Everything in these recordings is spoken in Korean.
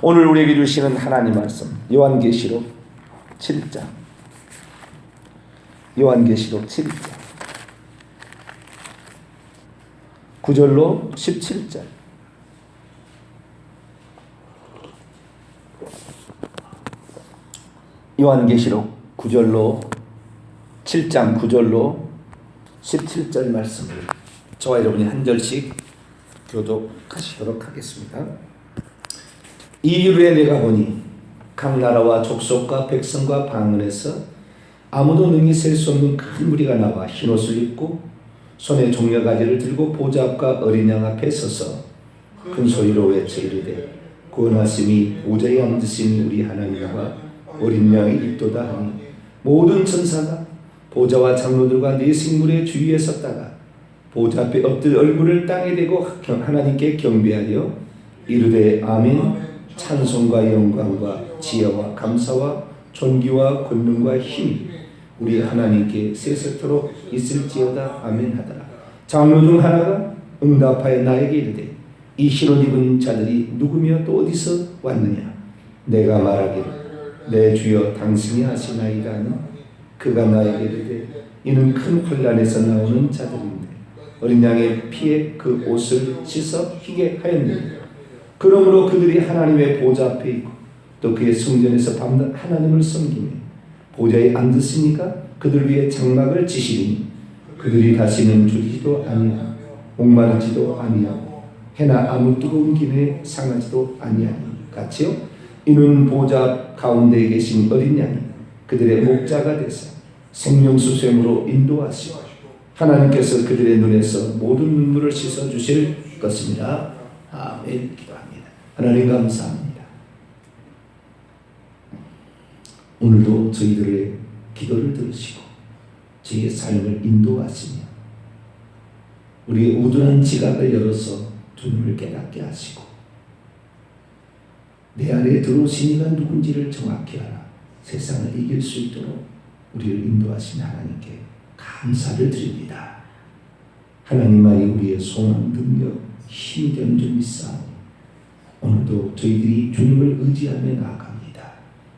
오늘 우리에게 주시는 하나님 말씀 요한계시록 7장 요한계시록 7장 9절로 17절 요한계시록 9절로 7장 9절로 17절 말씀을 저와 여러분이 한 절씩 교독하시도록 하겠습니다. 이후에 내가 보니 각 나라와 족속과 백성과 방언에서 아무도 능히 셀 수 없는 큰 무리가 나와 흰옷을 입고 손에 종려가지를 들고 보좌 앞과 어린 양 앞에 서서 큰 소리로 외쳐 이르되 구원하심이 보좌에 앉으신 우리 하나님과 어린 양이 있도다 하니 모든 천사가 보좌와 장로들과 네 생물의 주위에 섰다가 보좌 앞에 엎드려 얼굴을 땅에 대고 하나님께 경배하여 이르되 아멘. 찬송과 영광과 지혜와 감사와 존귀와 권능과 힘이 우리 하나님께 세세토록 있을지어다 아멘 하더라. 장로 중 하나가 응답하여 나에게 이르되 이 흰옷 입은 자들이 누구며 또 어디서 왔느냐. 내가 말하기를 내 주여 당신이 하시나이다 하니 그가 나에게 이르되 이는 큰 혼란에서 나오는 자들인데 어린 양의 피에 그 옷을 씻어 희게 하였느니라. 그러므로 그들이 하나님의 보좌 앞에 있고 또 그의 성전에서 밤낮 하나님을 섬기며 보좌에 앉으시니까 그들 위에 장막을 지시니 그들이 다시는 줄이지도 아니하고 목마르지도 아니하고 해나 아무 뜨거운 기내에 상하지도 아니하니 같이요. 이는 보좌 가운데에 계신 어린 양이 그들의 목자가 되사 생명수 샘으로 인도하시고 하나님께서 그들의 눈에서 모든 눈물을 씻어 주실 것입니다. 아멘. 기도합니다. 하나님 감사합니다. 오늘도 저희들의 기도를 들으시고 저희의 삶을 인도하시며 우리의 우둔한 지각을 열어서 주님을 깨닫게 하시고 내 안에 들어오신 이가 누군지를 정확히 알아 세상을 이길 수 있도록 우리를 인도하신 하나님께 감사를 드립니다. 하나님만이 우리의 소망, 능력, 힘이 되는 줄 믿사오니 오늘도 저희들이 주님을 의지하며 나아갑니다.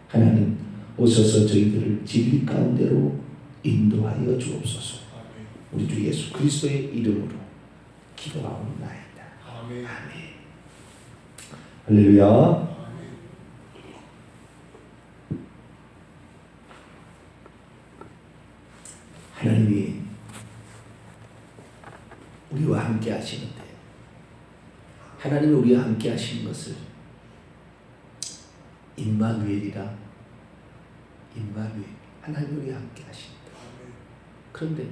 하나님 오셔서 저희들을 진리 가운데로 인도하여 주옵소서. 우리 주 예수 그리스도의 이름으로 기도하옵나이다. 아멘. 할렐루야. 하나님이 우리와 함께 하시는데 하나님이 우리와 함께 하시는 것을 임마누엘이라 하나님이 우리와 함께 하십니다. 그런데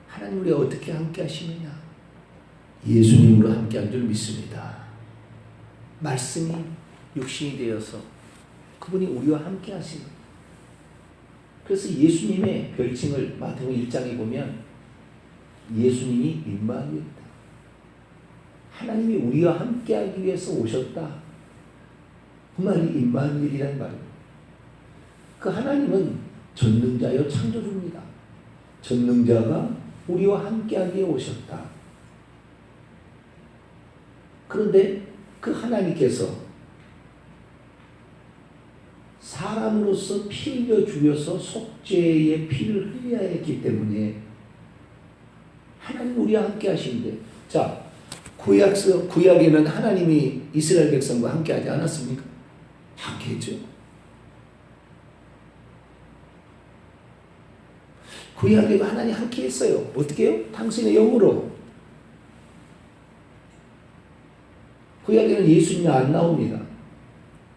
하나님 우리와 어떻게 함께 하시느냐? 예수님으로 함께 한 줄 믿습니다. 말씀이 육신이 되어서 그분이 우리와 함께 하시는. 그래서 예수님의 별칭을 마태복음 1장에 보면 예수님이 임마누엘이다. 하나님이 우리와 함께하기 위해서 오셨다. 그 말이 임마누엘이라는 말입니다. 그 하나님은 전능자여 창조주입니다. 전능자가 우리와 함께하기 위해 오셨다. 그런데 그 하나님께서 사람으로서 피 흘려 죽여서 속죄의 피를 흘려야 했기 때문에 하나님 우리와 함께 하시는데, 자, 구약에는 하나님이 이스라엘 백성과 함께 하지 않았습니까? 함께 했죠. 구약에도 하나님 함께 했어요. 어떻게 해요? 당신의 영으로. 구약에는 예수님이 안 나옵니다.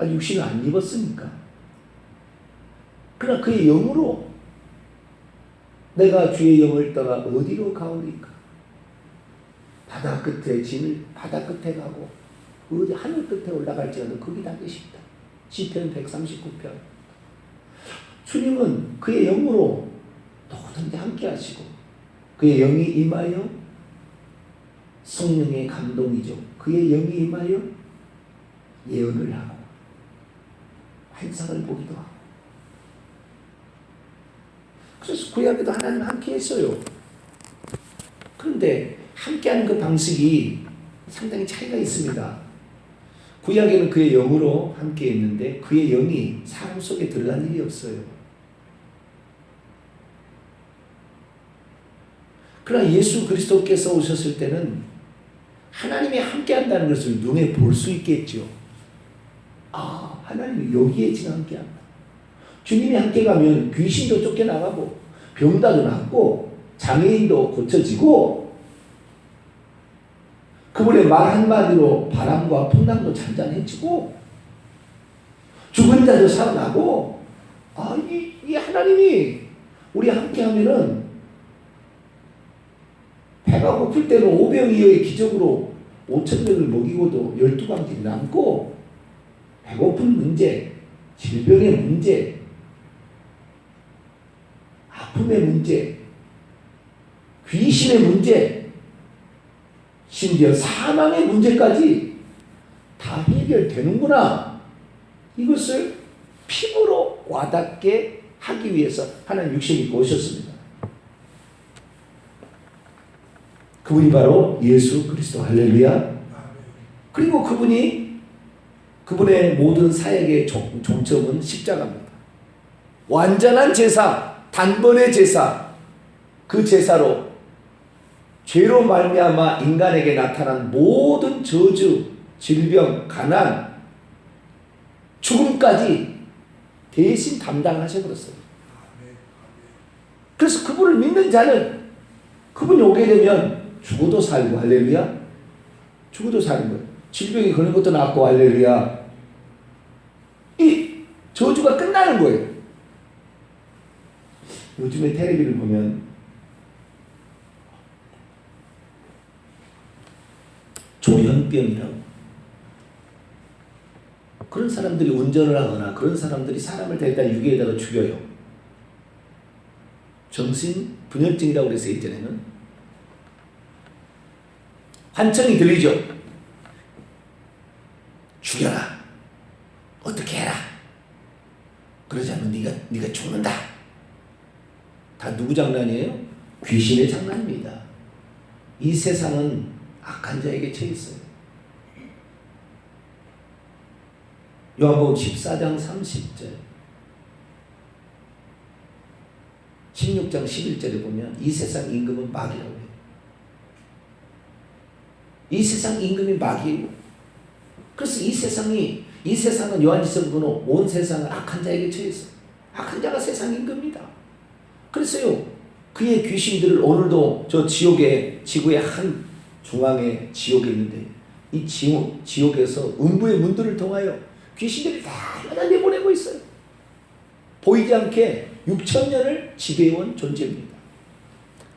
육신을 안 입었으니까. 그러나 그의 영으로 내가 주의 영을 떠나 어디로 가오리까? 바다 끝에 진을 바다 끝에 가고 어디 하늘 끝에 올라갈지라도 거기 다 계십니다. 시편 139편. 주님은 그의 영으로 누구든지 함께 하시고 그의 영이 임하여 성령의 감동이죠. 그의 영이 임하여 예언을 하고 환상을 보기도 하고. 그래서 구약에도 하나님 함께 했어요. 그런데 함께하는 그 방식이 상당히 차이가 있습니다. 구약에는 그의 영으로 함께 있는데 그의 영이 사람 속에 들어간 일이 없어요. 그러나 예수 그리스도께서 오셨을 때는 하나님이 함께 한다는 것을 눈에 볼 수 있겠죠. 아, 하나님이 여기에 지금 함께 한다. 주님이 함께 가면 귀신도 쫓겨나가고 병다도 낫고 장애인도 고쳐지고 그분의 말 한마디로 바람과 풍랑도 잔잔해지고 죽은 자도 살아나고 이 하나님이 우리 함께 하면은 배가 고플 때는 오병이어의 기적으로 5,000명을 먹이고도 12광질이 남고 배고픈 문제, 질병의 문제, 아픔의 문제, 귀신의 문제, 심지어 사망의 문제까지 다 해결되는구나. 이것을 피부로 와닿게 하기 위해서 하나님 육신이 입고 오셨습니다. 그분이 바로 예수 그리스도. 할렐루야. 그리고 그분의 모든 사역의 종점은 십자가입니다. 완전한 제사, 단번의 제사, 그 제사로 죄로 말미암아 인간에게 나타난 모든 저주, 질병, 가난, 죽음까지 대신 담당하셔버렸어요. 그래서 그분을 믿는 자는 그분이 오게 되면 죽어도 살고, 할렐루야. 죽어도 사는 거예요. 질병이 그런 것도 낫고, 할렐루야. 이 저주가 끝나는 거예요. 요즘에 텔레비를 보면 조현병이라고, 그런 사람들이 운전을 하거나 그런 사람들이 사람을 데려다 유괴에다가 죽여요. 정신분열증이라고 그래서 예전에는 환청이 들리죠. 죽여라. 어떻게 해라. 그러지 않으면 네가 죽는다. 다 누구 장난이에요? 귀신의 장난입니다. 이 세상은 악한 자에게 처해 있어요. 요한복음 14장 30절, 16장 11절에 보면 이 세상 임금은 마귀라고 해요. 이 세상 임금이 마귀예요. 그래서 이 세상은 요한일서는 온 세상은 악한 자에게 처해 있어요. 악한 자가 세상 임금입니다. 그래서요, 그의 귀신들을 오늘도 저 지옥의 지구의 한 중앙에 지옥에 있는데 이 지옥에서 음부의 문들을 통하여 귀신들이 다 내보내고 있어요. 보이지 않게 6,000년을 지배해온 존재입니다.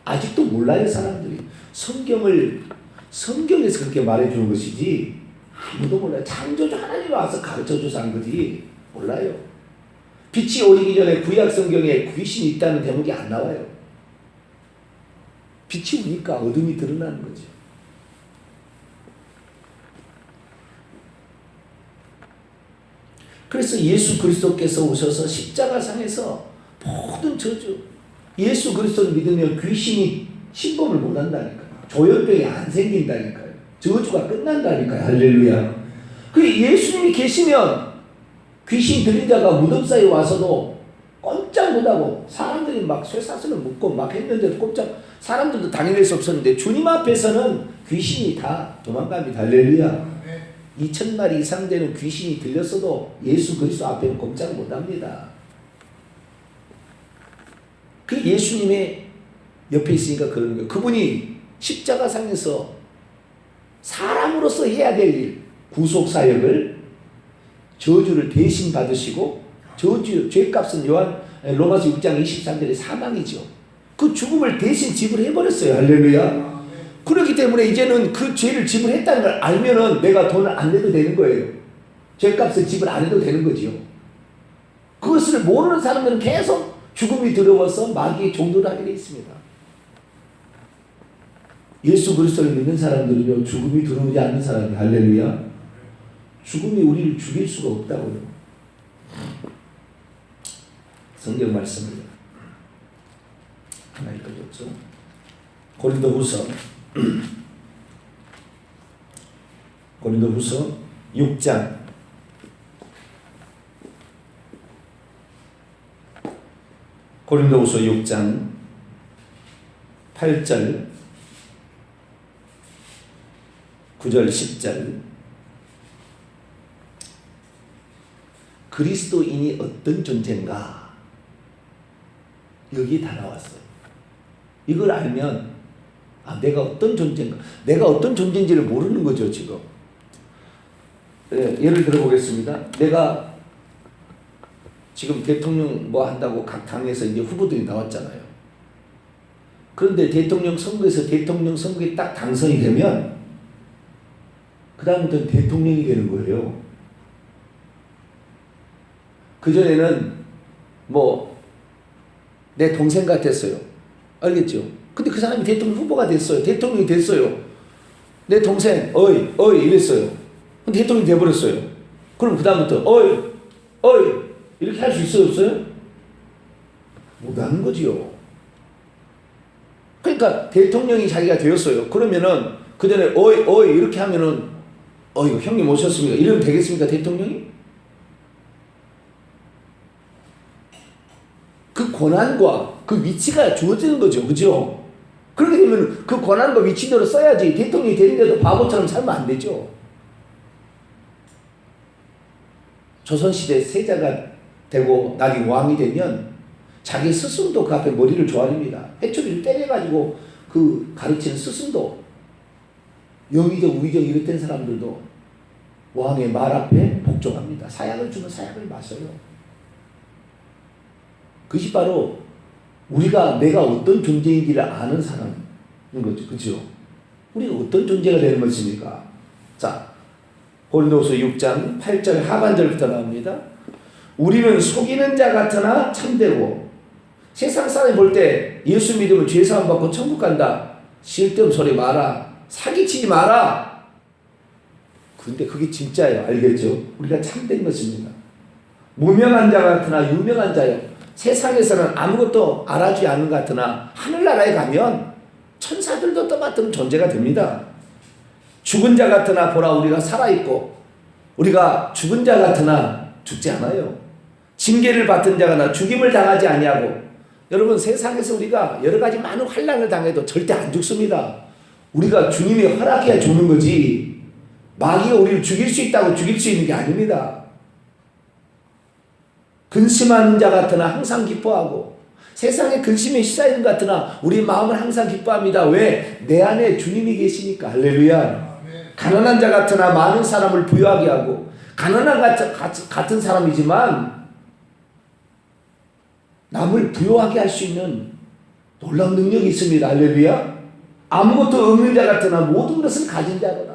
아직도 몰라요, 사람들이. 성경에서 그렇게 말해주는 것이지 아무도 몰라요. 창조주 하나님이 와서 가르쳐줘서 한 거지 몰라요. 빛이 오기 전에 구약 성경에 귀신이 있다는 대목이 안 나와요. 빛이 오니까 어둠이 드러나는 거죠. 그래서 예수 그리스도께서 오셔서 십자가상에서 모든 저주, 예수 그리스도를 믿으면 귀신이 침범을 못한다니까요. 조현병이 안 생긴다니까요. 저주가 끝난다니까요. 할렐루야. 그 예수님이 계시면 귀신 들린 자가 무덤 사이에 와서도 꼼짝 못하고 사람들이 막 쇠사슬을 묶고 막 했는데 사람들도 당연할 수 없었는데 주님 앞에서는 귀신이 다 도망갑니다. 할렐루야. 2,000마리 이상 되는 귀신이 들렸어도 예수 그리스도 앞에는 꼼짝 못합니다. 그 예수님의 옆에 있으니까 그러는 거예요. 그분이 십자가상에서 사람으로서 해야 될 일, 구속사역을, 저주를 대신 받으시고, 죄값은 로마서 6장 23절의 사망이죠. 그 죽음을 대신 지불해버렸어요. 할렐루야. 그렇기 때문에 이제는 그 죄를 지불했다는 걸 알면은 내가 돈을 안 내도 되는 거예요. 죄값을 지불 안 해도 되는 거지요. 그것을 모르는 사람들은 계속 죽음이 두려워서 마귀의 종도를 하게 되어 있습니다. 예수 그리스도를 믿는 사람들은요, 죽음이 두려우지 않는 사람이, 할렐루야. 죽음이 우리를 죽일 수가 없다고요. 성경 말씀을 하나 읽어줬죠. 고린도후서 6장 고린도후서 6장 8절 9절 10절 그리스도인이 어떤 존재인가 여기 다 나왔어요. 이걸 알면 내가 어떤 존재인가, 내가 어떤 존재인지를 모르는 거죠 지금. 예를 들어 보겠습니다. 내가 지금 대통령 뭐 한다고 각 당에서 이제 후보들이 나왔잖아요. 그런데 대통령 선거에서 대통령 선거에 딱 당선이 되면 그 다음부터는 대통령이 되는 거예요. 그전에는 뭐 내 동생 같았어요. 알겠죠? 근데 그 사람이 대통령 후보가 됐어요. 대통령이 됐어요. 내 동생 어이 이랬어요. 근데 대통령이 돼버렸어요. 그럼 그 다음부터 어이 이렇게 할 수 있어요 없어요? 못하는 거지요. 그러니까 대통령이 자기가 되었어요. 그러면은 그 전에 어이 이렇게 하면은 형님 오셨습니까? 이러면 되겠습니까 대통령이? 그 권한과 그 위치가 주어지는 거죠. 그죠? 그렇게 되면 그 권한과 위치대로 써야지 대통령이 되는데도 바보처럼 살면 안 되죠. 조선시대 세자가 되고 나중에 왕이 되면 자기 스승도 그 앞에 머리를 조아립니다. 해초리를 때려가지고 그 가르치는 스승도 영의정 우의정 이랬던 사람들도 왕의 말 앞에 복종합니다. 사약을 주면 사약을 마셔요. 그것이 바로 내가 어떤 존재인지를 아는 사람인 거죠. 그렇죠? 우리가 어떤 존재가 되는 것입니까? 자, 고린도후서 6장 8절 하반절부터 나옵니다. 우리는 속이는 자 같으나 참되고 세상 사람이 볼 때 예수 믿으면 죄 사함 받고 천국 간다. 쓸데없는 소리 마라. 사기치지 마라. 그런데 그게 진짜예요. 알겠죠? 우리가 참된 것입니다. 무명한 자 같으나 유명한 자요. 세상에서는 아무것도 알아주지 않는 것 같으나 하늘나라에 가면 천사들도 떠맡은 존재가 됩니다. 죽은 자 같으나 보라 우리가 살아있고 우리가 죽은 자 같으나 죽지 않아요. 징계를 받은 자가 죽임을 당하지 아니하고 여러분 세상에서 우리가 여러 가지 많은 환난을 당해도 절대 안 죽습니다. 우리가 주님이 허락해야 죽는 거지 마귀가 우리를 죽일 수 있다고 죽일 수 있는 게 아닙니다. 근심하는 자 같으나 항상 기뻐하고 세상에 근심에 시달리는 것 같으나 우리 마음은 항상 기뻐합니다. 왜? 내 안에 주님이 계시니까. 할렐루야. 가난한 자 같으나 많은 사람을 부유하게 하고 가난한 같은 사람이지만 남을 부유하게 할 수 있는 놀라운 능력이 있습니다. 할렐루야. 아무것도 없는 자 같으나 모든 것을 가진 자로다.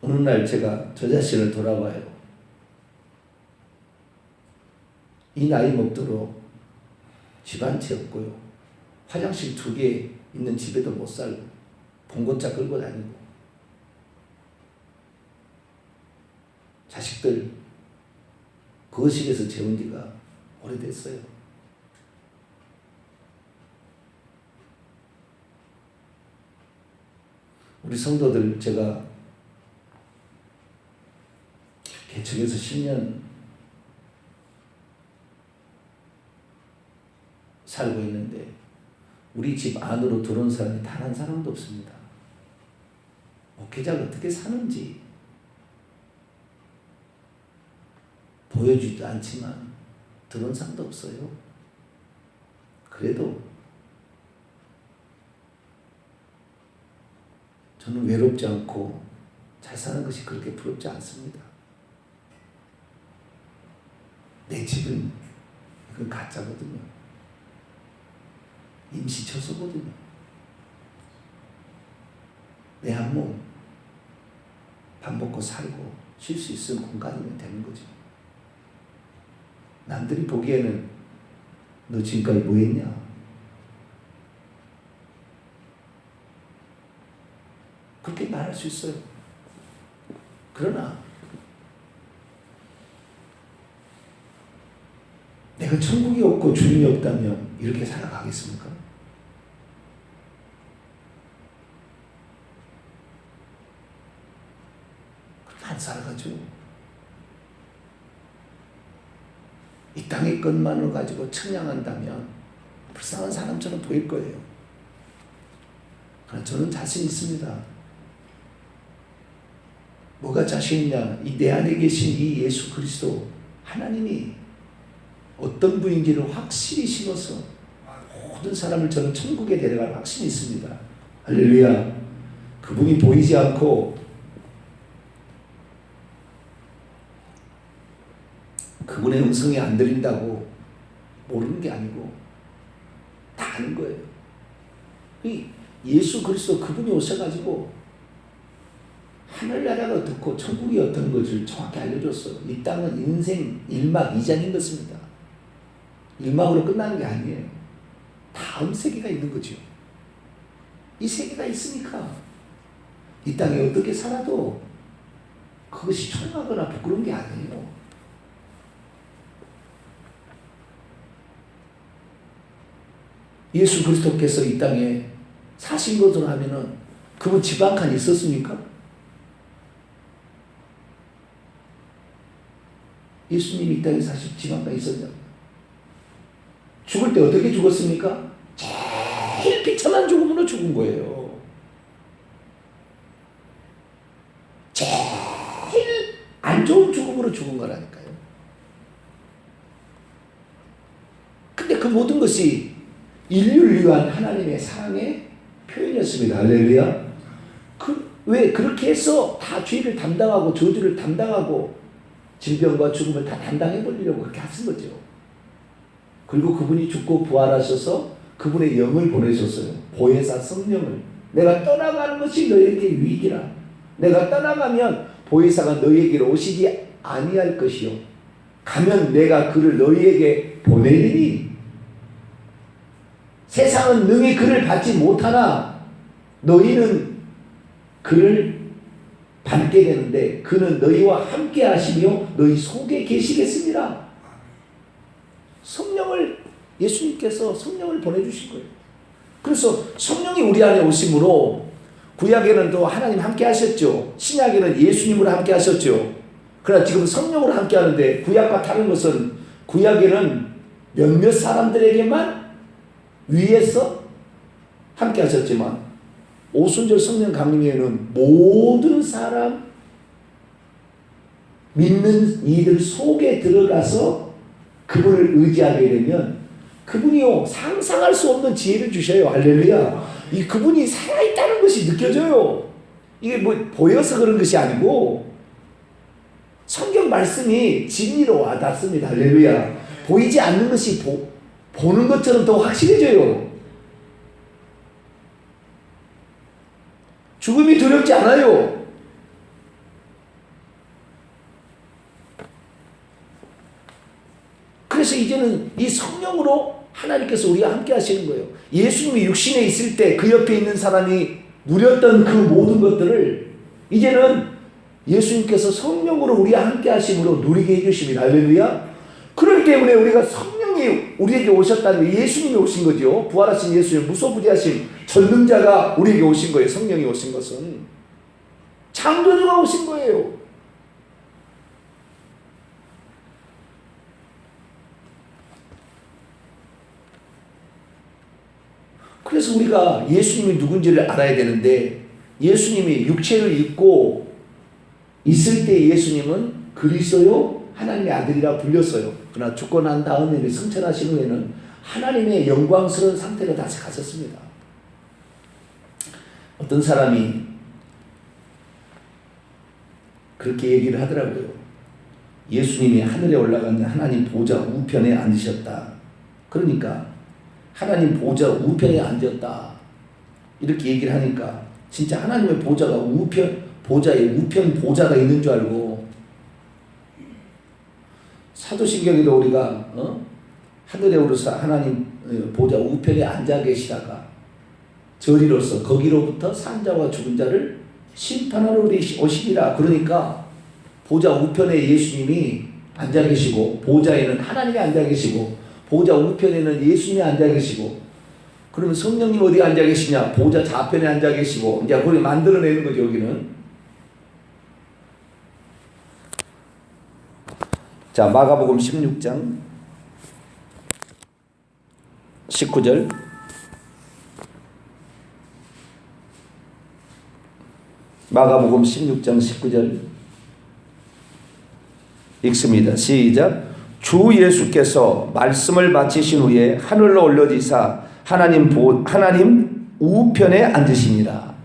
어느 날 제가 저 자신을 돌아봐요. 이 나이 먹도록 집 한 채 없고요. 화장실 2개 있는 집에도 못 살고 봉고차 끌고 다니고 자식들 거실에서 재운 지가 오래됐어요. 우리 성도들 제가 개척해서 10년 살고 있는데 우리 집 안으로 들어온 사람이 단 한 사람도 없습니다. 목회자가 어떻게 사는지 보여주지도 않지만 들어온 사람도 없어요. 그래도 저는 외롭지 않고 잘 사는 것이 그렇게 부럽지 않습니다. 내 집은 그건 가짜거든요. 임시처소거든요. 내 한 몸 밥 먹고 살고 쉴 수 있으면 공간이면 되는 거죠. 남들이 보기에는 너 지금까지 뭐 했냐? 그렇게 말할 수 있어요. 그러나 내가 천국이 없고 주님이 없다면 이렇게 살아가겠습니까? 안 살아가죠. 이 땅의 것만을 가지고 청량한다면 불쌍한 사람처럼 보일 거예요. 그러나 저는 자신 있습니다. 뭐가 자신 있냐? 이 내 안에 계신 이 예수 그리스도 하나님이 어떤 분인지를 확실히 심어서 모든 사람을 저는 천국에 데려갈 확신이 있습니다. 할렐루야. 그분이 보이지 않고 그분의 음성이 안 들린다고 모르는 게 아니고 다 아는 거예요. 이 예수 그리스도 그분이 오셔가지고 하늘나라가 어떻고 천국이 어떤 것을 정확히 알려줬어요. 이 땅은 인생 1막 2장인 것입니다. 1막으로 끝나는 게 아니에요. 다음 세계가 있는 거죠. 이 세계가 있으니까 이 땅에 어떻게 살아도 그것이 초라하거나 부끄러운 게 아니에요. 예수 그리스도께서 이 땅에 사신 것으로 하면은 그분 집 한 칸 있었습니까? 예수님이 이 땅에 사실 집 한 칸 있었냐고. 죽을 때 어떻게 죽었습니까? 제일 비참한 죽음으로 죽은 거예요. 제일 안 좋은 죽음으로 죽은 거라니까요. 근데 그 모든 것이 인류를 위한 하나님의 사랑의 표현이었습니다. 할렐루야. 왜 그렇게 해서 다 죄를 담당하고 저주를 담당하고 질병과 죽음을 다 담당해 버리려고 그렇게 하신 거죠. 그리고 그분이 죽고 부활하셔서 그분의 영을 보내셨어요. 보혜사 성령을. 내가 떠나가는 것이 너에게 유익이라. 내가 떠나가면 보혜사가 너에게로 오시지 아니할 것이요. 가면 내가 그를 너희에게 보내리니 세상은 능히 그를 받지 못하나 너희는 그를 받게 되는데 그는 너희와 함께 하시며 너희 속에 계시겠습니다. 성령을 예수님께서 성령을 보내주신 거예요. 그래서 성령이 우리 안에 오심으로 구약에는 또 하나님 함께 하셨죠. 신약에는 예수님으로 함께 하셨죠. 그러나 지금 성령으로 함께 하는데 구약과 다른 것은 구약에는 몇몇 사람들에게만 위에서 함께 하셨지만 오순절 성령 강림에는 모든 사람 믿는 이들 속에 들어가서 그분을 의지하게 되면 그분이요 상상할 수 없는 지혜를 주셔요. 할렐루야. 이 그분이 살아있다는 것이 느껴져요. 이게 뭐 보여서 그런 것이 아니고 성경 말씀이 진리로 와닿습니다. 할렐루야. 보이지 않는 것이 보는 것처럼 더 확실해져요. 죽음이 두렵지 않아요. 그래서 이제는 이 성령으로 하나님께서 우리와 함께 하시는 거예요. 예수님이 육신에 있을 때 그 옆에 있는 사람이 누렸던 그 모든 것들을 이제는 예수님께서 성령으로 우리와 함께 하심으로 누리게 해주십니다. 할렐루야. 그렇기 때문에 우리가 성령이 우리에게 오셨다는 게 예수님이 오신 거죠. 부활하신 예수님, 무소부지하신 전능자가 우리에게 오신 거예요. 성령이 오신 것은 창조주가 오신 거예요. 그래서 우리가 예수님이 누군지를 알아야 되는데 예수님이 육체를 입고 있을 때 예수님은 그리스도요 하나님의 아들이라 불렸어요. 그러나 죽고 난 다음에 승천하신 후에는 하나님의 영광스러운 상태로 다시 가셨습니다. 어떤 사람이 그렇게 얘기를 하더라고요. 예수님이 하늘에 올라간 하나님 보좌 우편에 앉으셨다. 그러니까 하나님 보좌 우편에 앉았다. 이렇게 얘기를 하니까 진짜 하나님의 보좌가 보좌에 우편 보좌가 있는 줄 알고 사도신경에도 우리가 하늘에 오르사 하나님 보좌 우편에 앉아 계시다가 저리로서 거기로부터 산자와 죽은 자를 심판하러 오시리라. 그러니까 보좌 우편에 예수님이 앉아 계시고 보좌에는 하나님이 앉아 계시고 보좌 우편에는 예수님이 앉아 계시고 그러면 성령님 어디 앉아 계시냐? 보좌 좌편에 앉아 계시고 이제 그걸 만들어내는 거죠. 여기는 자, 마가복음 16장 19절. 마가복음 16장 19절 읽습니다. 시작. 주 예수께서 말씀을 마치신 후에 하늘로 올려지사 하나님 우편에 앉으시니라.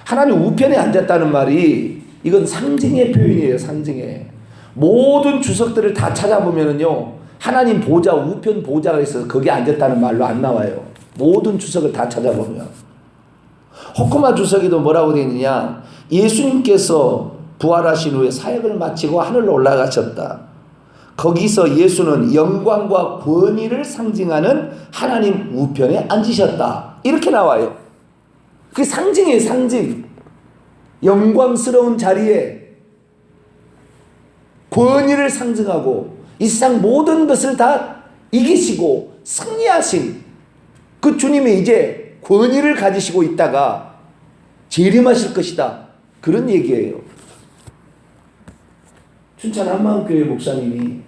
하나님 우편에 앉았다는 말이 이건 상징의 표현이에요. 상징의. 모든 주석들을 다 찾아보면은요, 하나님 보좌 우편 보좌가 있어서 거기에 앉았다는 말로 안 나와요. 모든 주석을 다 찾아보면. 호크마 주석에도 뭐라고 되어 있느냐, 예수님께서 부활하신 후에 사역을 마치고 하늘로 올라가셨다. 거기서 예수는 영광과 권위를 상징하는 하나님 우편에 앉으셨다. 이렇게 나와요. 그게 상징이에요. 상징. 영광스러운 자리에 권위를 상징하고 이 세상 모든 것을 다 이기시고 승리하신 그 주님이 이제 권위를 가지시고 있다가 재림하실 것이다. 그런 얘기예요. 춘천 한마음교회 목사님이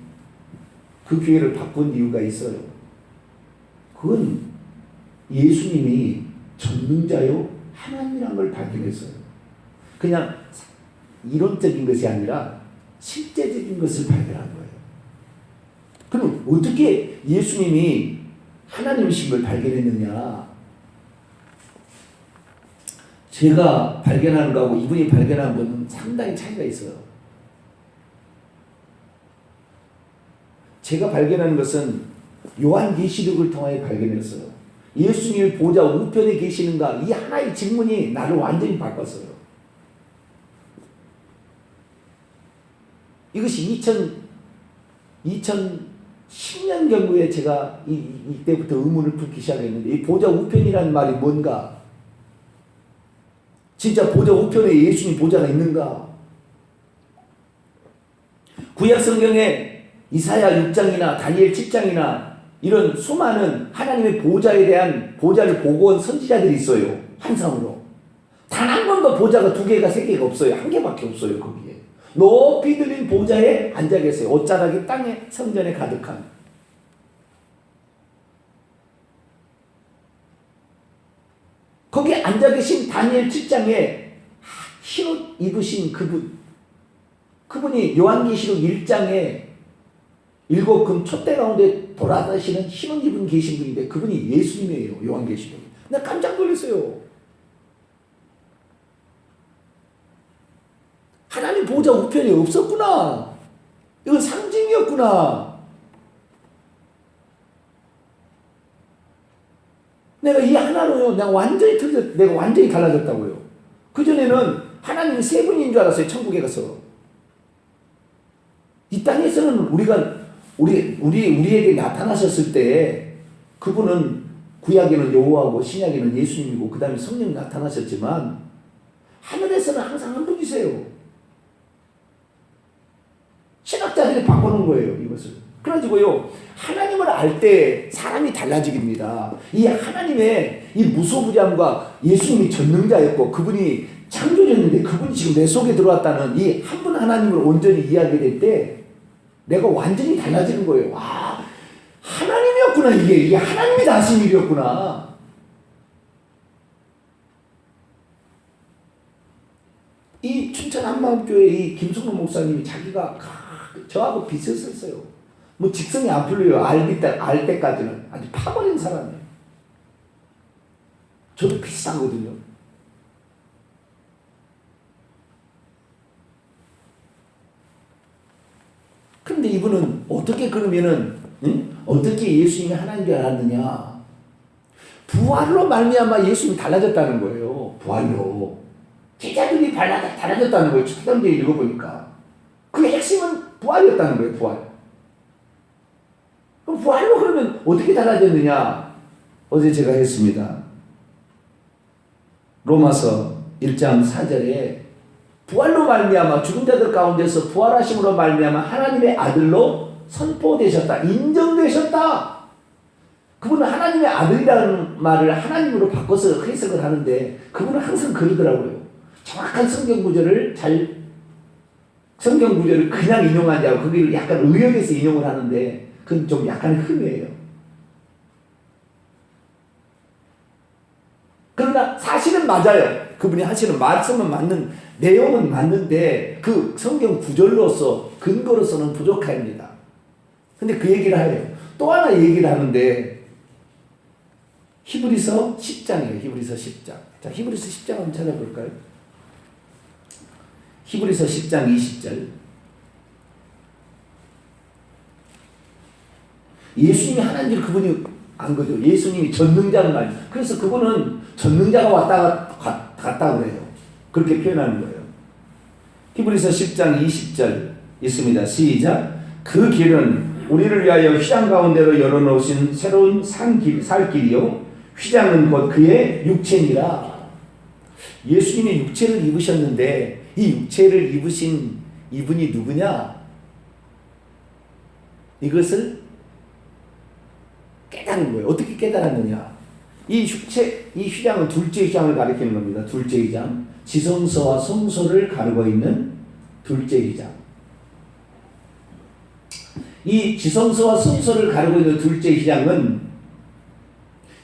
그 교회를 바꾼 이유가 있어요. 그건 예수님이 전능자요 하나님이란 걸 발견했어요. 그냥 이론적인 것이 아니라 실제적인 것을 발견한 거예요. 그럼 어떻게 예수님이 하나님이신 걸 발견했느냐? 제가 발견하는 거하고 이분이 발견한 거는 상당히 차이가 있어요. 제가 발견한 것은 요한계시록을 통하여 발견했어요. 예수님이 보좌 우편에 계시는가, 이 하나의 질문이 나를 완전히 바꿨어요. 이것이 2010년경부에 제가 이때부터 의문을 품기 시작했는데, 이 보좌 우편이라는 말이 뭔가? 진짜 보좌 우편에 예수님 보좌가 있는가? 구약 성경에 이사야 6장이나 다니엘 7장이나 이런 수많은 하나님의 보좌에 대한 보좌를 보고한 선지자들이 있어요. 환상으로. 단 한 번도 보좌가 2개가 3개가 없어요. 1개밖에 없어요. 거기에. 높이 들린 보좌에 앉아 계세요. 옷자락이 땅에 성전에 가득한. 거기에 앉아 계신 다니엘 7장에 흰옷 입으신 그분이 요한계시록 1장에 7금 촛대 가운데 돌아다니시는 흰옷 입은 계신 분인데 그분이 예수님이에요. 요한계시록. 나 깜짝 놀랐어요. 하나님 보좌 우편이 없었구나. 이건 상징이었구나. 내가 이 하나로요, 내가 완전히 달라졌다고요. 그전에는 하나님이 3분인 줄 알았어요. 천국에 가서. 이 땅에서는 우리에게 나타나셨을 때 그분은 구약에는 여호와고 신약에는 예수님이고 그 다음에 성령 나타나셨지만 하늘에서는 항상 한 분이세요. 신학자들이 바꾸는 거예요, 이것을. 그래가지고요, 하나님을 알 때 사람이 달라지깁니다. 이 하나님의 이 무소부장과 예수님이 전능자였고 그분이 창조자였는데 그분이 지금 내 속에 들어왔다는 이 한 분 하나님을 온전히 이해하게 될 때 내가 완전히 달라지는 거예요. 와, 하나님이었구나. 이게 하나님이 다 하신 일이었구나. 이 춘천 한마음교회 이 김성로 목사님이 자기가 저하고 비슷했어요. 뭐 직성이 안 풀려요. 알 때까지는. 아주 파버린 사람이에요. 저도 비슷하거든요. 그런데 이분은 어떻게 그러면은 어떻게 예수님이 하나님인 줄 알았느냐? 부활로 말미암아 예수님이 달라졌다는 거예요. 부활로. 제자들이 달라졌다는 거예요. 첫 번째 읽어보니까. 그 핵심은 부활이었다는 거예요. 부활. 그럼 부활로 그러면 어떻게 달라졌느냐? 어제 제가 했습니다. 로마서 1장 4절에 부활로 말미암아 죽은 자들 가운데서 부활하심으로 말미암아 하나님의 아들로 선포되셨다. 인정되셨다. 그분은 하나님의 아들이라는 말을 하나님으로 바꿔서 해석을 하는데 그분은 항상 그러더라고요. 정확한 성경 구절을 잘 성경 구절을 그냥 인용하지 않고 거기를 약간 의역해서 인용을 하는데 그건 좀 약간 흠이에요. 그러나 사실은 맞아요. 그분이 하시는 말씀은 맞는, 내용은 맞는데 그 성경 구절로서 근거로서는 부족합니다. 근데 그 얘기를 해요. 또 하나 얘기를 하는데 히브리서 10장이에요. 히브리서 10장. 자, 히브리서 10장 한번 찾아볼까요? 히브리서 10장 20절. 예수님이 하나님을 그분이 안 거죠. 예수님이 전능자는 아니에요. 그래서 그분은 전능자가 왔다 갔다 그래요. 그렇게 표현하는 거예요. 히브리서 10장 20절 있습니다. 시작. 그 길은 우리를 위하여 휘장 가운데로 열어놓으신 새로운 살 길이요 휘장은 곧 그의 육체니라. 예수님이 육체를 입으셨는데 이 육체를 입으신 이분이 누구냐? 이것을 깨달은 거예요. 어떻게 깨달았느냐? 이 휘장은 둘째 휘장을 가리키는 겁니다. 둘째 휘장. 지성소와 성소를 가르고 있는 둘째 휘장. 이 지성소와 성소를 가르고 있는 둘째 휘장은,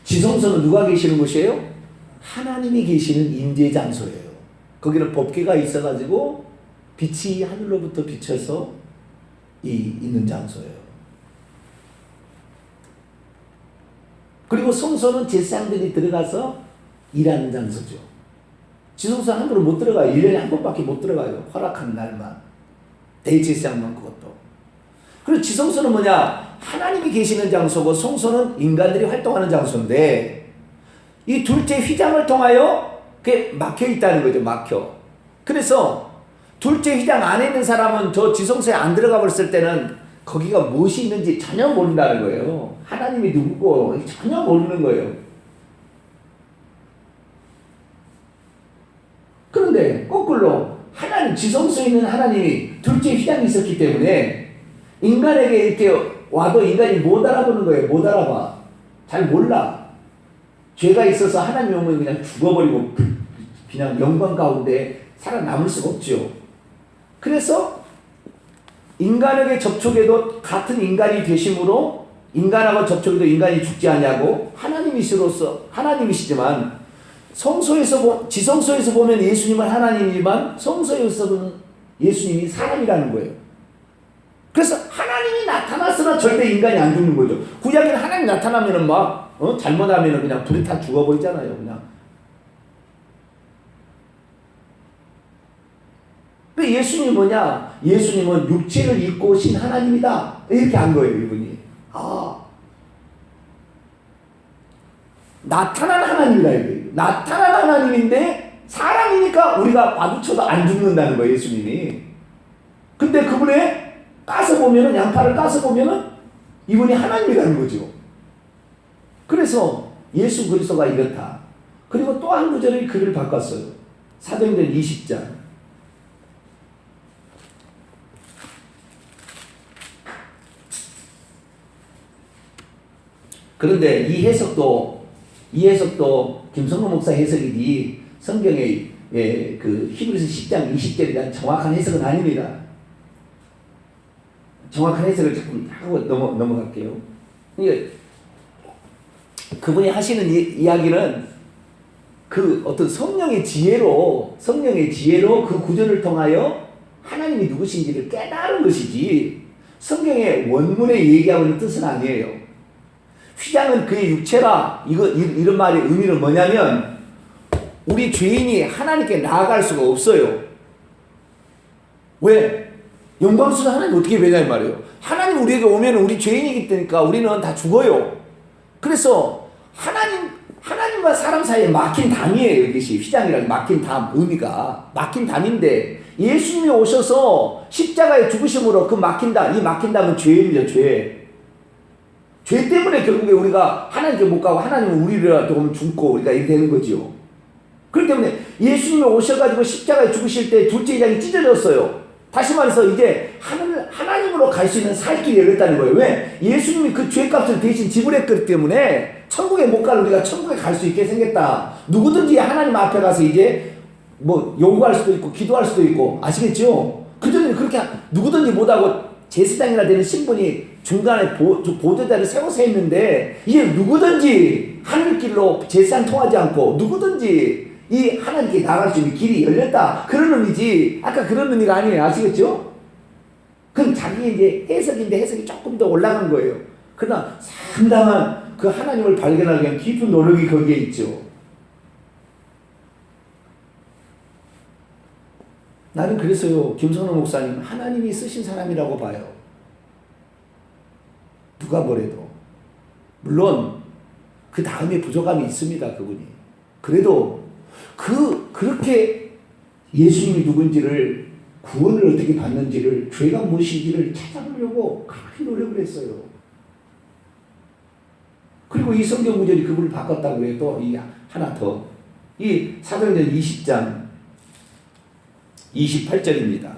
지성소는 누가 계시는 곳이에요? 하나님이 계시는 임재 장소예요. 거기는 법궤가 있어가지고 빛이 하늘로부터 비쳐서 있는 장소예요. 그리고 성소는 제사장들이 들어가서 일하는 장소죠. 지성소 함부로 못 들어가요. 1년에 한 번밖에 못 들어가요. 허락한 날만. 대제사장만 그것도. 그리고 지성소는 뭐냐? 하나님이 계시는 장소고 성소는 인간들이 활동하는 장소인데 이 둘째 휘장을 통하여 그게 막혀 있다는 거죠. 막혀. 그래서 둘째 휘장 안에 있는 사람은 저 지성소에 안 들어가 버렸을 때는 거기가 무엇이 있는지 전혀 모른다는 거예요. 하나님이 누구고 전혀 모르는 거예요. 그런데 거꾸로 하나님, 지성소에 있는 하나님이 둘째 휘장이 있었기 때문에 인간에게 이렇게 와도 인간이 못 알아보는 거예요. 못 알아봐. 잘 몰라. 죄가 있어서 하나님 오면 그냥 죽어버리고 그냥 영광 가운데 살아남을 수가 없죠. 그래서 인간에게 접촉해도 같은 인간이 되심으로 인간하고 접촉해도 인간이 죽지 않냐고 하나님이시지만 지성소에서 보면 예수님은 하나님이지만 성소에서 보면 예수님이 사람이라는 거예요. 그래서 하나님이 나타났으나 절대 인간이 안 죽는 거죠. 구약에는 하나님이 나타나면은 잘못하면은 그냥 불에 타 죽어버리잖아요. 그냥. 그 예수님이 뭐냐? 예수님은 육체를 입고 오신 하나님이다. 이렇게 한 거예요, 이분이. 나타난 하나님이다, 이거예요. 나타난 하나님인데 사람이니까 우리가 마주쳐도 안 죽는다는 거예요, 예수님이. 근데 그분의 까서 보면은, 양팔을 까서 보면은 이분이 하나님이라는 거죠. 그래서 예수 그리스도가 이렇다. 그리고 또 한 구절의 글을 바꿨어요. 사도행전 20장. 그런데 이 해석도 김성근 목사 해석이지 성경의 그 히브리서 10장 20절에 대한 정확한 해석은 아닙니다. 정확한 해석을 조금 하고 넘어갈게요. 그분이 하시는 이야기는 그 어떤 성령의 지혜로 그 구절을 통하여 하나님이 누구신지를 깨달은 것이지 성경의 원문에 얘기하고 있는 뜻은 아니에요. 휘장은 그의 육체라. 이런 말의 의미는 뭐냐면 우리 죄인이 하나님께 나아갈 수가 없어요. 왜? 영광스러운 하나님 어떻게 되냐 이 말이에요. 하나님 우리에게 오면 우리 죄인이기 때문에 우리는 다 죽어요. 그래서 하나님과 사람 사이에 막힌 담이에요. 이것이 휘장이라는 막힌 담, 의미가 막힌 담인데 예수님이 오셔서 십자가에 죽으심으로 그 막힌 담, 이 막힌 담은 죄이죠. 죄 때문에 결국에 우리가 하나님께 못 가고 하나님은 우리를 조금 죽고 우리가 이렇게 되는 거죠. 그렇기 때문에 예수님이 오셔가지고 십자가에 죽으실 때 둘째 휘장이 찢어졌어요. 다시 말해서 이제 하나님으로 갈 수 있는 살 길이 열렸다는 거예요. 왜? 예수님이 그 죄값을 대신 지불했기 때문에 천국에 못 갈 우리가 천국에 갈 수 있게 생겼다. 누구든지 하나님 앞에 가서 이제 요구할 수도 있고 기도할 수도 있고 아시겠죠? 그전에는 그렇게 누구든지 못하고 제사장이나 되는 신분이 중간에 보좌자를 세워서 했는데 이제 누구든지 하늘길로 제사장 통하지 않고 누구든지 이 하나님께 나갈 수 있는 길이 열렸다. 그런 의미지. 아까 그런 의미가 아니에요. 아시겠죠? 그럼 자기의 이제 해석인데 해석이 조금 더 올라간 거예요. 그러나 상당한 그 하나님을 발견하기 위한 깊은 노력이 거기에 있죠. 나는 그래서요, 김성로 목사님 하나님이 쓰신 사람이라고 봐요. 누가 뭐래도. 물론 그 다음에 부족함이 있습니다, 그분이. 그래도 그렇게 예수님이 누군지를, 구원을 어떻게 받는지를, 죄가 무엇인지를 찾아보려고 그렇게 노력을 했어요. 그리고 이 성경 구절이 그분을 바꿨다고 해도 이 하나 더, 이 사도행전 20장 28절입니다.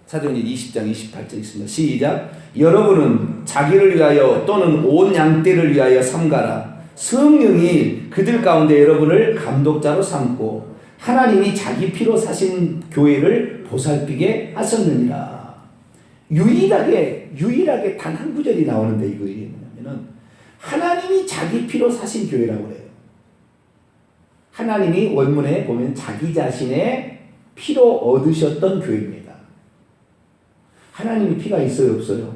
사도행전 20장 28절 있습니다. 시작. 여러분은 자기를 위하여 또는 온 양떼를 위하여 삼가라. 성령이 그들 가운데 여러분을 감독자로 삼고 하나님이 자기 피로 사신 교회를 보살피게 하셨느니라. 유일하게 단 한 구절이 나오는데 이게 뭐냐면은 하나님이 자기 피로 사신 교회라고 그래요. 하나님이 원문에 보면 자기 자신의 피로 얻으셨던 교회입니다. 하나님이 피가 있어요, 없어요?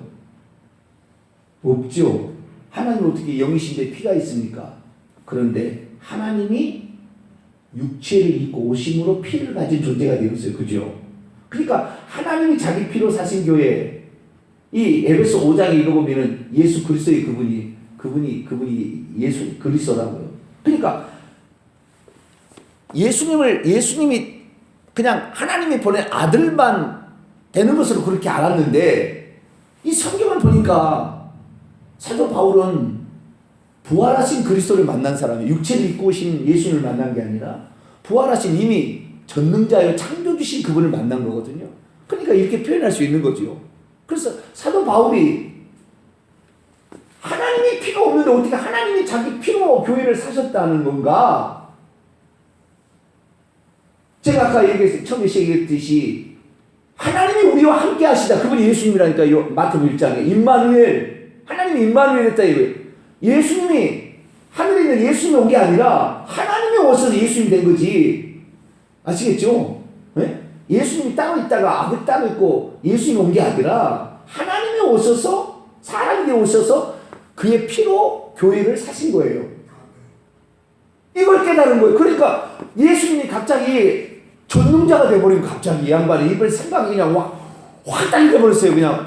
없죠. 하나님은 어떻게 영이신데 피가 있습니까? 그런데 하나님이 육체를 입고 오심으로 피를 가진 존재가 되었어요. 그죠? 그러니까 하나님이 자기 피로 사신 교회, 이 에베소 5장에 읽어보면은 예수 그리스도의 그분이 예수 그리스도라고요. 그러니까 예수님이 그냥 하나님이 보낸 아들만 되는 것으로 그렇게 알았는데 이 성경을 보니까 사도 바울은 부활하신 그리스도를 만난 사람이에요. 육체를 입고 오신 예수님을 만난 게 아니라 부활하신 이미 전능자여 창조주신 그분을 만난 거거든요. 그러니까 이렇게 표현할 수 있는 거죠. 그래서 사도 바울이 하나님이 피가 없는데 어떻게 하나님이 자기 피로 교회를 사셨다는 건가? 제가 아까 처음에 얘기했듯이 하나님이 우리와 함께 하시다. 그분이 예수님이라니까요. 마태복음 1장에 임마누엘, 하나님이 임마누엘 했다 이거예요. 예수님이 하늘에 있는 예수님이 온 게 아니라 하나님이 오셔서 예수님이 된 거지. 아시겠죠? 네? 예수님이 따로 있다가 아들 따로 있고 예수님이 온 게 아니라 하나님이 오셔서 사람이 오셔서 그의 피로 교회를 사신 거예요. 이걸 깨달은 거예요. 그러니까 예수님이 갑자기 전능자가 돼버리고 갑자기 이 양반이 입을 생각이 그냥 확 당겨버렸어요. 그냥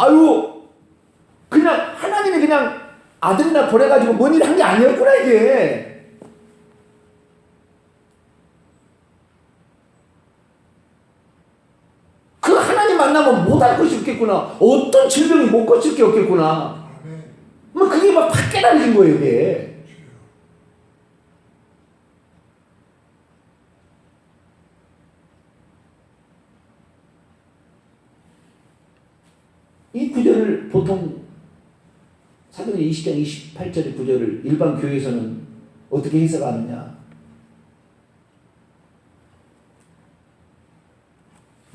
그냥 하나님이 그냥 아들이나 보내가지고 뭔 일 한 게 아니었구나 이게. 그 하나님 만나면 못할 것이 없겠구나. 어떤 질병이 못 고칠 게 없겠구나. 뭐 그게 막 확 깨달아진 거예요 이게. 이 구절을 보통 사도행전 20장 28절의 구절을 일반 교회에서는 어떻게 해석하느냐?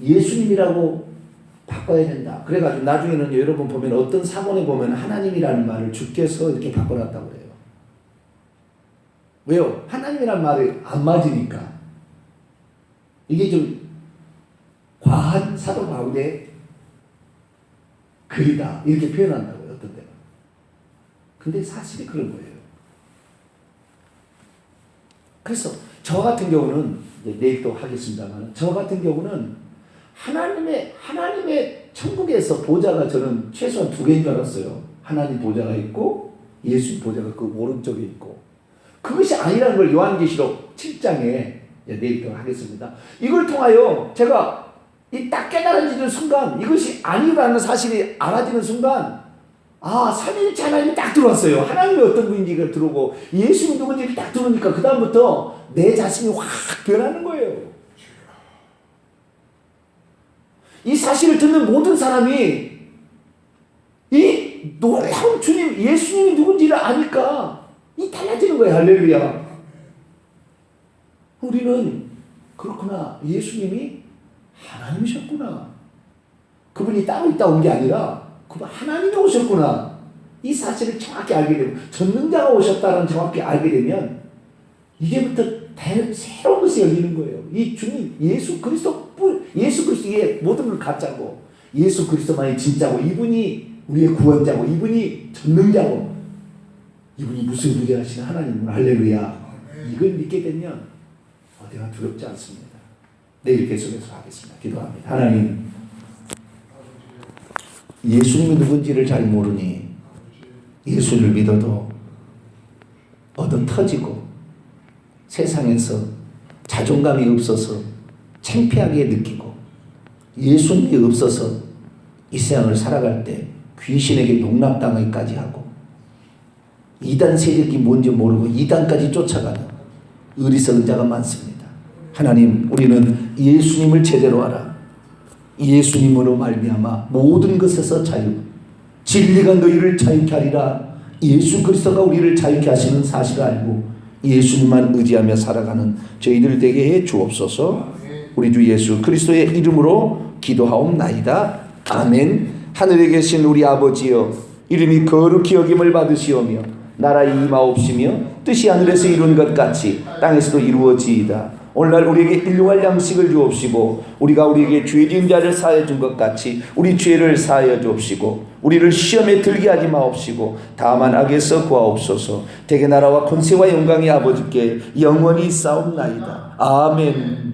예수님이라고 바꿔야 된다. 그래가지고 나중에는 여러분 보면 어떤 사본에 보면 하나님이라는 말을 주께서 이렇게 바꿔놨다고 그래요. 왜요? 하나님이라는 말이 안 맞으니까. 이게 좀 과한 사도 바울의 글이다. 이렇게 표현한다고요. 어떤 데는. 근데 사실이 그런 거예요. 그래서 저 같은 경우는 내일 또 하겠습니다만 저 같은 경우는 하나님의 천국에서 보좌가 저는 최소한 2개인 줄 알았어요. 하나님 보좌가 있고 예수 보좌가 그 오른쪽에 있고 그것이 아니라는 걸 요한계시록 7장에 내일 또 하겠습니다. 이걸 통하여 제가 이 딱 깨달아지는 순간 이것이 아니라는 사실이 알아지는 순간 삼위일체 하나님이 딱 들어왔어요. 하나님이 어떤 분인지가 들어오고 예수님이 누군지를 딱 들어오니까 그 다음부터 내 자신이 확 변하는 거예요. 이 사실을 듣는 모든 사람이 이 놀라운 주님 예수님이 누군지를 아니까 이 달라지는 거예요. 할렐루야. 우리는 그렇구나. 예수님이 하나님이셨구나. 그분이 따로 있다 온 게 아니라 그분 하나님이 오셨구나. 이 사실을 정확히 알게 되면, 전능자가 오셨다는 정확히 알게 되면 이제부터 새로운 것이 열리는 거예요. 이 주님 예수 그리스도의 모든 걸 가짜고, 예수 그리스도만이 진짜고, 이분이 우리의 구원자고, 이분이 전능자고, 이분이 무슨 위대하신 하나님은 할렐루야. 이걸 믿게 되면 어디가 두렵지 않습니다. 내일 계속해서 하겠습니다. 기도합니다. 하나님, 예수님이 누군지를 잘 모르니 예수를 믿어도 얻어 터지고 세상에서 자존감이 없어서 창피하게 느끼고, 예수님이 없어서 이 세상을 살아갈 때 귀신에게 농락당하기까지 하고, 이단 세력이 뭔지 모르고 이단까지 쫓아가는 어리석은 자가 많습니다. 하나님, 우리는 예수님을 제대로 알아. 예수님으로 말미암아 모든 것에서 자유, 진리가 너희를 자유케 하리라. 예수 그리스도가 우리를 자유케 하시는 사실을 알고 예수님만 의지하며 살아가는 저희들 되게 해 주옵소서. 우리 주 예수 그리스도의 이름으로 기도하옵나이다. 아멘. 하늘에 계신 우리 아버지여, 이름이 거룩히 여김을 받으시오며 나라에 임하옵시며 뜻이 하늘에서 이룬 것 같이 땅에서도 이루어지이다. 오늘날 우리에게 일용할 양식을 주옵시고, 우리가 우리에게 죄진 자를 사하여 준 것 같이 우리 죄를 사하여 주옵시고, 우리를 시험에 들게 하지 마옵시고 다만 악에서 구하옵소서. 대개 나라와 권세와 영광이 아버지께 영원히 싸움나이다. 아멘.